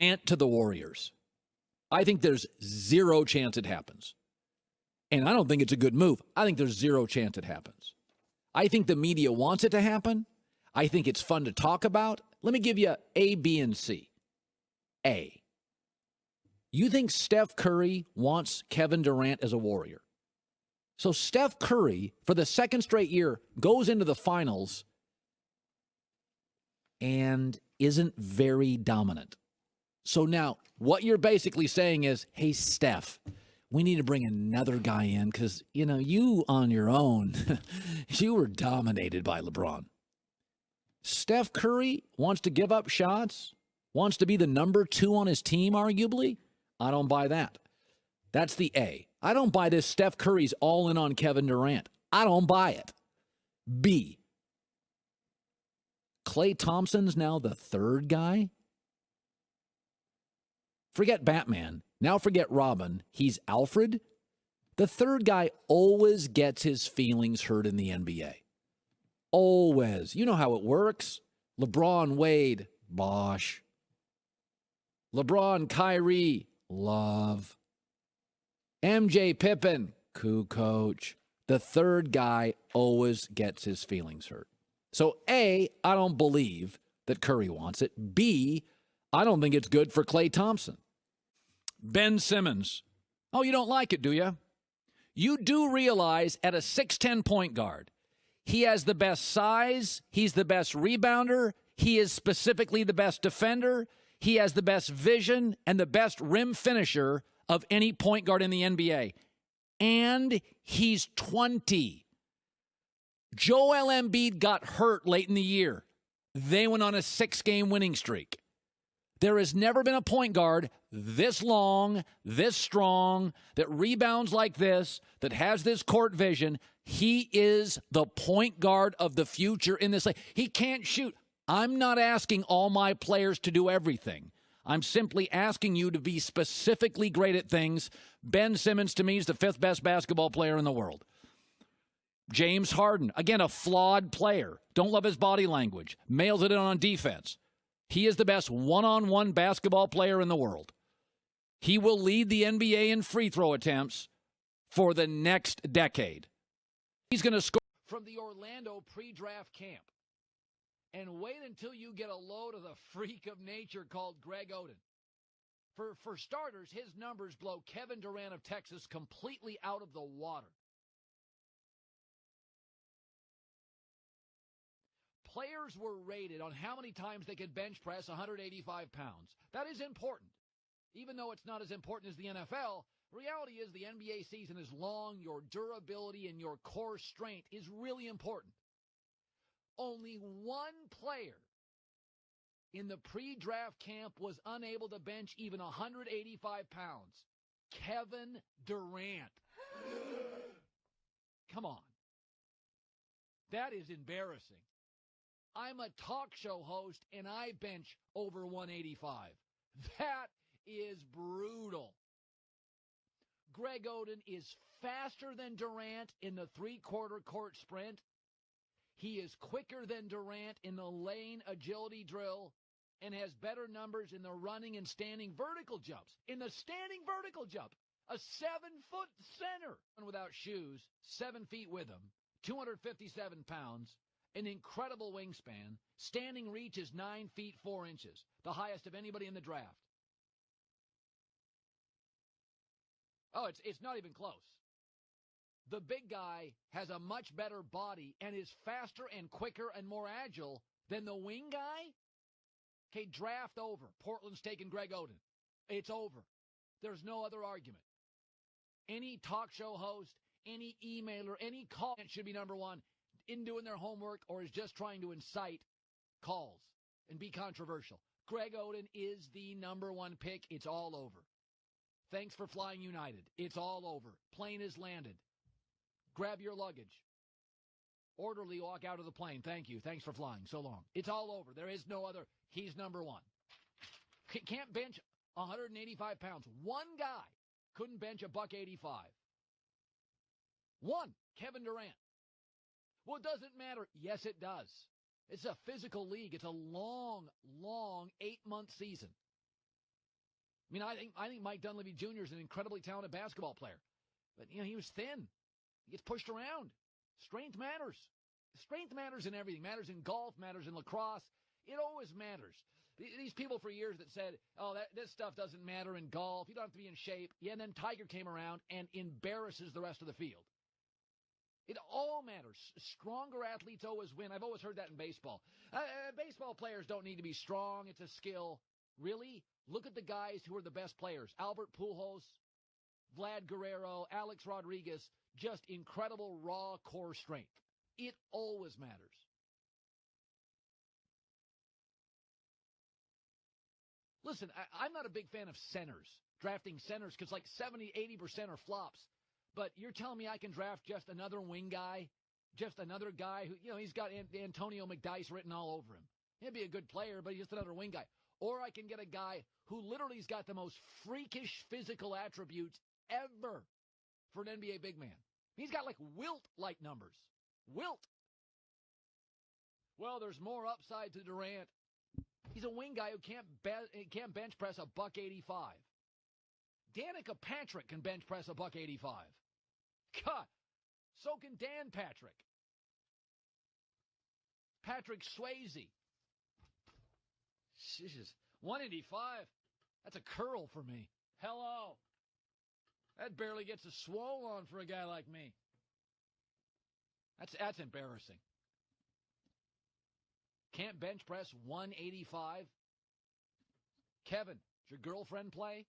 Ant to the Warriors. I think there's zero chance it happens. And I don't think it's a good move. I think there's zero chance it happens. I think the media wants it to happen. I think it's fun to talk about. Let me give you A, B, and C. A, you think Steph Curry wants Kevin Durant as a Warrior. So Steph Curry, for the second straight year, goes into the finals and isn't very dominant. So now what you're basically saying is, hey, Steph, we need to bring another guy in because, you on your own, you were dominated by LeBron. Steph Curry wants to give up shots, wants to be the number 2 on his team, arguably. I don't buy that. That's the A. I don't buy this Steph Curry's all in on Kevin Durant. I don't buy it. B, Klay Thompson's now the third guy. Forget Batman. Now forget Robin. He's Alfred. The third guy always gets his feelings hurt in the NBA. Always. You know how it works. LeBron, Wade, bosh. LeBron, Kyrie, love. MJ, Pippen, coach. The third guy always gets his feelings hurt. So A, I don't believe that Curry wants it. B, I don't think it's good for Klay Thompson. Ben Simmons. Oh, you don't like it, do you? You do realize at a 6'10 point guard, he has the best size, he's the best rebounder, he is specifically the best defender, he has the best vision and the best rim finisher of any point guard in the NBA. And he's 20. Joel Embiid got hurt late in the year. They went on a 6-game winning streak. There has never been a point guard this long, this strong, that rebounds like this, that has this court vision. He is the point guard of the future in this league. He can't shoot. I'm not asking all my players to do everything. I'm simply asking you to be specifically great at things. Ben Simmons, to me, is the 5th best basketball player in the world. James Harden, again, a flawed player. Don't love his body language. Mails it in on defense. He is the best one-on-one basketball player in the world. He will lead the NBA in free throw attempts for the next decade. He's going to score from the Orlando pre-draft camp. And wait until you get a load of the freak of nature called Greg Oden. For starters, his numbers blow Kevin Durant of Texas completely out of the water. Players were rated on how many times they could bench press 185 pounds. That is important. Even though it's not as important as the NFL, reality is the NBA season is long. Your durability and your core strength is really important. Only one player in the pre-draft camp was unable to bench even 185 pounds. Kevin Durant. Come on. That is embarrassing. I'm a talk show host, and I bench over 185. That is brutal. Greg Oden is faster than Durant in the three-quarter court sprint. He is quicker than Durant in the lane agility drill and has better numbers in the running and standing vertical jumps. In the standing vertical jump, a 7-foot center without shoes, 7 feet with him, 257 pounds, an incredible wingspan. Standing reach is 9 feet 4 inches, the highest of anybody in the draft. Oh, it's not even close. The big guy has a much better body and is faster and quicker and more agile than the wing guy. Okay, draft over. Portland's taking Greg Oden. It's over. There's no other argument. Any talk show host, any emailer, any call should be number one in doing their homework or is just trying to incite calls and be controversial. Greg Oden is the number one pick. It's all over. Thanks for flying United. It's all over. Plane is landed. Grab your luggage. Orderly walk out of the plane. Thank you. Thanks for flying. So long. It's all over. There is no other. He's number one. Can't bench 185 pounds. One guy couldn't bench a $185. One, Kevin Durant. Well, it doesn't matter. Yes, it does. It's a physical league. It's a long, long 8-month season. I mean, I think Mike Dunleavy Jr. is an incredibly talented basketball player. But, he was thin. He gets pushed around. Strength matters. Strength matters in everything. Matters in golf, matters in lacrosse. It always matters. These people for years that said, this stuff doesn't matter in golf. You don't have to be in shape. Yeah, and then Tiger came around and embarrasses the rest of the field. It all matters. Stronger athletes always win. I've always heard that in baseball. Baseball players don't need to be strong. It's a skill. Really? Look at the guys who are the best players. Albert Pujols, Vlad Guerrero, Alex Rodriguez. Just incredible raw core strength. It always matters. Listen, I'm not a big fan of centers, drafting centers, because like 70, 80% are flops. But you're telling me I can draft just another wing guy, just another guy who, he's got Antonio McDyess written all over him. He'd be a good player, but he's just another wing guy. Or I can get a guy who literally's got the most freakish physical attributes ever for an NBA big man. He's got like Wilt-like numbers. Wilt. Well, there's more upside to Durant. He's a wing guy who can't bench press a $185. Danica Patrick can bench press a $185. God, so can Dan Patrick. Patrick Swayze. Jesus, 185. That's a curl for me. Hello. That barely gets a swole on for a guy like me. That's embarrassing. Can't bench press 185. Kevin, does your girlfriend play?